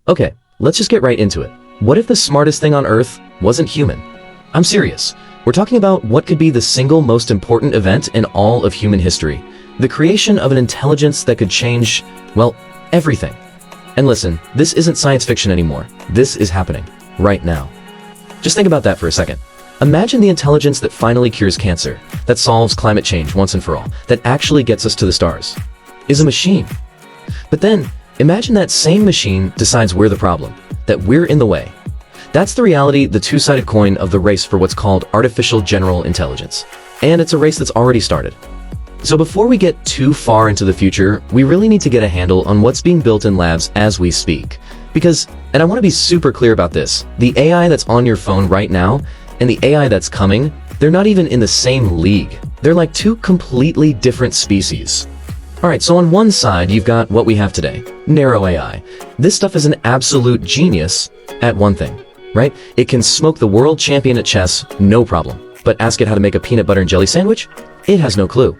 Okay, let's just get right into it. What if the smartest thing on Earth wasn't human? I'm serious. We're talking about what could be the single most important event in all of human history. The creation of an intelligence that could change, well, everything. And listen, this isn't science fiction anymore. This is happening right now. Just think about that for a second. Imagine the intelligence that finally cures cancer, that solves climate change once and for all, that actually gets us to the stars. Is a machine. But then, imagine that same machine decides we're the problem, that we're in the way. That's the reality, the two-sided coin of the race for what's called artificial general intelligence. And it's a race that's already started. So before we get too far into the future, we really need to get a handle on what's being built in labs as we speak. Because, and I want to be super clear about this, the AI that's on your phone right now and the AI that's coming, they're not even in the same league. They're like two completely different species. Alright, so on one side, you've got what we have today, narrow AI. This stuff is an absolute genius at one thing, right? It can smoke the world champion at chess, no problem. But ask it how to make a peanut butter and jelly sandwich? It has no clue.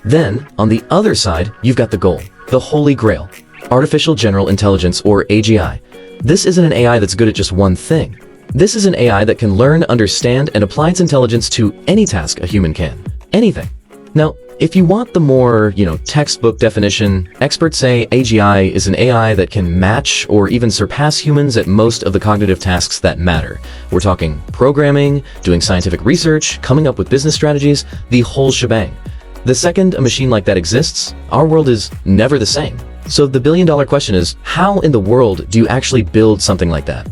Then, on the other side, you've got the goal, the holy grail, artificial general intelligence, or AGI. This isn't an AI that's good at just one thing. This is an AI that can learn, understand, and apply its intelligence to any task a human can. Anything. Now, if you want the more, textbook definition, experts say AGI is an AI that can match or even surpass humans at most of the cognitive tasks that matter. We're talking programming, doing scientific research, coming up with business strategies, the whole shebang. The second a machine like that exists, our world is never the same. So the billion-dollar question is, how in the world do you actually build something like that?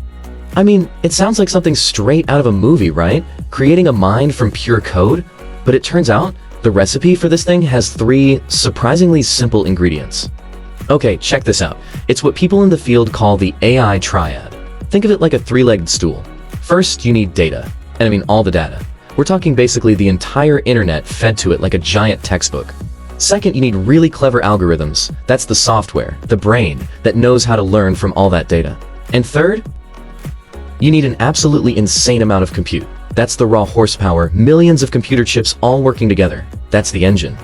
I mean, it sounds like something straight out of a movie, right? Creating a mind from pure code? But it turns out, the recipe for this thing has 3 surprisingly simple ingredients. Okay, check this out. It's what people in the field call the AI triad. Think of it like a 3-legged stool. First, you need data. And I mean all the data. We're talking basically the entire internet fed to it like a giant textbook. Second, you need really clever algorithms. That's the software, the brain, that knows how to learn from all that data. And third, you need an absolutely insane amount of compute. That's the raw horsepower, millions of computer chips all working together. That's the engine.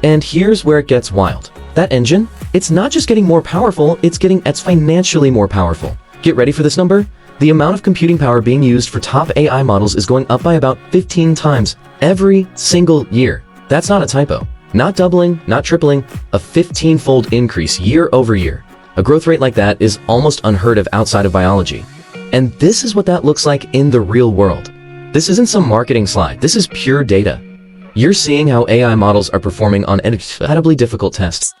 And here's where it gets wild. That engine, it's not just getting more powerful, it's financially more powerful. Get ready for this number. The amount of computing power being used for top AI models is going up by about 15 times every single year. That's not a typo. Not doubling, not tripling, a 15-fold increase year over year. A growth rate like that is almost unheard of outside of biology. And this is what that looks like in the real world. This isn't some marketing slide, this is pure data. You're seeing how AI models are performing on incredibly difficult tests.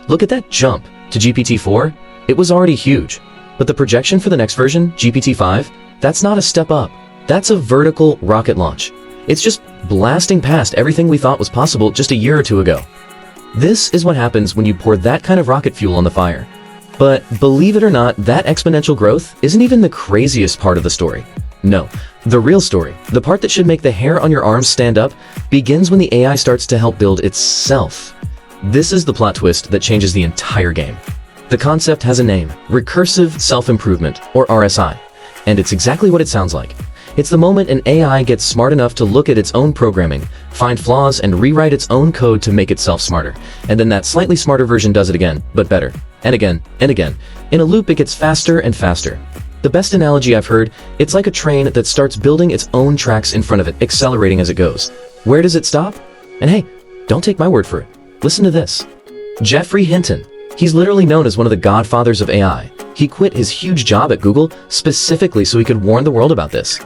Look at that jump to GPT-4. It was already huge. But the projection for the next version, GPT-5, that's not a step up. That's a vertical rocket launch. It's just blasting past everything we thought was possible just a year or two ago. This is what happens when you pour that kind of rocket fuel on the fire. But believe it or not, that exponential growth isn't even the craziest part of the story. No, the real story, the part that should make the hair on your arms stand up, begins when the AI starts to help build itself. This is the plot twist that changes the entire game. The concept has a name, recursive self-improvement, or RSI, and it's exactly what it sounds like. It's the moment an AI gets smart enough to look at its own programming, find flaws, and rewrite its own code to make itself smarter. And then that slightly smarter version does it again, but better, and again, and again. In a loop, it gets faster and faster. The best analogy I've heard, it's like a train that starts building its own tracks in front of it, accelerating as it goes. Where does it stop? And hey, don't take my word for it. Listen to this. Geoffrey Hinton. He's literally known as one of the godfathers of AI. He quit his huge job at Google specifically so he could warn the world about this.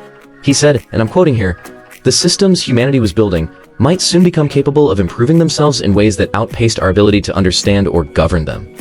He said, and I'm quoting here, "The systems humanity was building might soon become capable of improving themselves in ways that outpaced our ability to understand or govern them."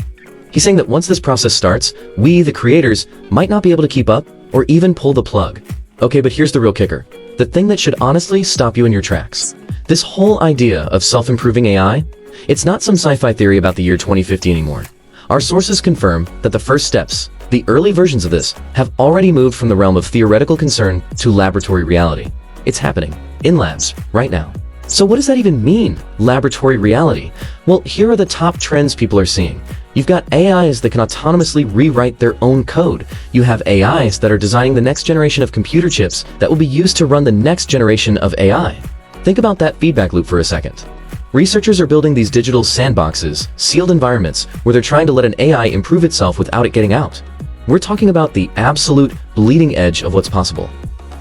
He's saying that once this process starts, we, the creators, might not be able to keep up or even pull the plug. Okay, but here's the real kicker. The thing that should honestly stop you in your tracks. This whole idea of self-improving AI, it's not some sci-fi theory about the year 2050 anymore. Our sources confirm that the first steps, the early versions of this, have already moved from the realm of theoretical concern to laboratory reality. It's happening, in labs, right now. So what does that even mean, laboratory reality? Well, here are the top trends people are seeing. You've got AIs that can autonomously rewrite their own code. You have AIs that are designing the next generation of computer chips that will be used to run the next generation of AI. Think about that feedback loop for a second. Researchers are building these digital sandboxes, sealed environments, where they're trying to let an AI improve itself without it getting out. We're talking about the absolute bleeding edge of what's possible.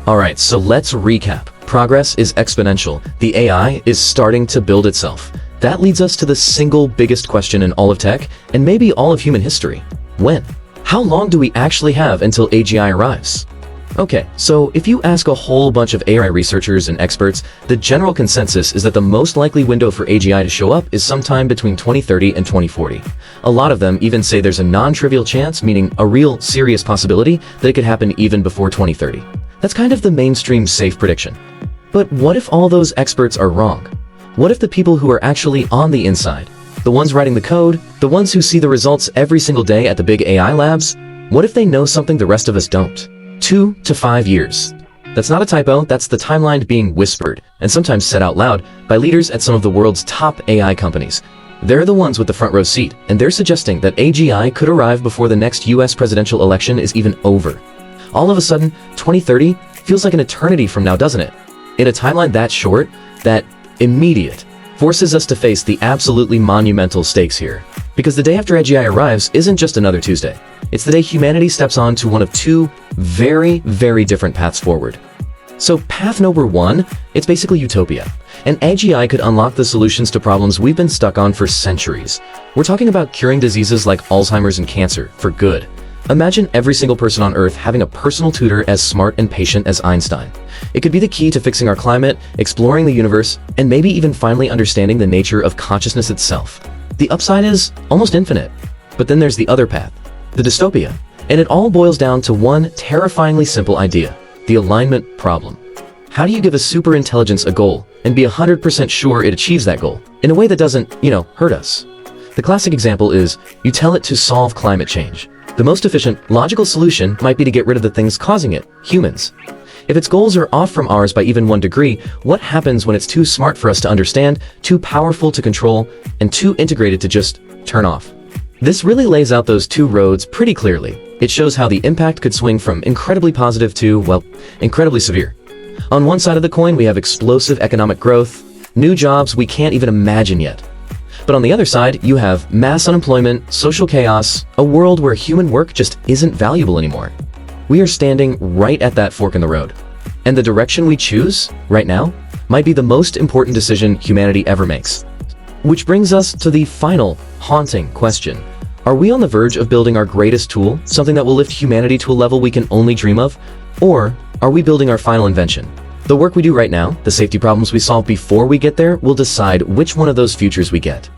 Alright, so let's recap. Progress is exponential. The AI is starting to build itself. That leads us to the single biggest question in all of tech, and maybe all of human history. When? How long do we actually have until AGI arrives? Okay, so if you ask a whole bunch of AI researchers and experts, the general consensus is that the most likely window for AGI to show up is sometime between 2030 and 2040. A lot of them even say there's a non-trivial chance, meaning a real serious possibility, that it could happen even before 2030. That's kind of the mainstream safe prediction. But what if all those experts are wrong? What if the people who are actually on the inside, the ones writing the code, the ones who see the results every single day at the big AI labs, what if they know something the rest of us don't? 2 to 5 years. That's not a typo, that's the timeline being whispered, and sometimes said out loud, by leaders at some of the world's top AI companies. They're the ones with the front row seat, and they're suggesting that AGI could arrive before the next US presidential election is even over. All of a sudden, 2030 feels like an eternity from now, doesn't it? In a timeline that short, that immediate, forces us to face the absolutely monumental stakes here. Because the day after AGI arrives isn't just another Tuesday. It's the day humanity steps on to one of two very, very different paths forward. So path number one, it's basically utopia. And AGI could unlock the solutions to problems we've been stuck on for centuries. We're talking about curing diseases like Alzheimer's and cancer for good. Imagine every single person on Earth having a personal tutor as smart and patient as Einstein. It could be the key to fixing our climate, exploring the universe, and maybe even finally understanding the nature of consciousness itself. The upside is almost infinite. But then there's the other path, the dystopia. And it all boils down to one terrifyingly simple idea, the alignment problem. How do you give a superintelligence a goal and be 100% sure it achieves that goal in a way that doesn't, hurt us? The classic example is you tell it to solve climate change. The most efficient, logical solution might be to get rid of the things causing it, humans. If its goals are off from ours by even 1 degree, what happens when it's too smart for us to understand, too powerful to control, and too integrated to just turn off? This really lays out those two roads pretty clearly. It shows how the impact could swing from incredibly positive to, well, incredibly severe. On one side of the coin, we have explosive economic growth, new jobs we can't even imagine yet. But on the other side, you have mass unemployment, social chaos, a world where human work just isn't valuable anymore. We are standing right at that fork in the road. And the direction we choose, right now, might be the most important decision humanity ever makes. Which brings us to the final, haunting question. Are we on the verge of building our greatest tool, something that will lift humanity to a level we can only dream of? Or are we building our final invention? The work we do right now, the safety problems we solve before we get there, will decide which one of those futures we get.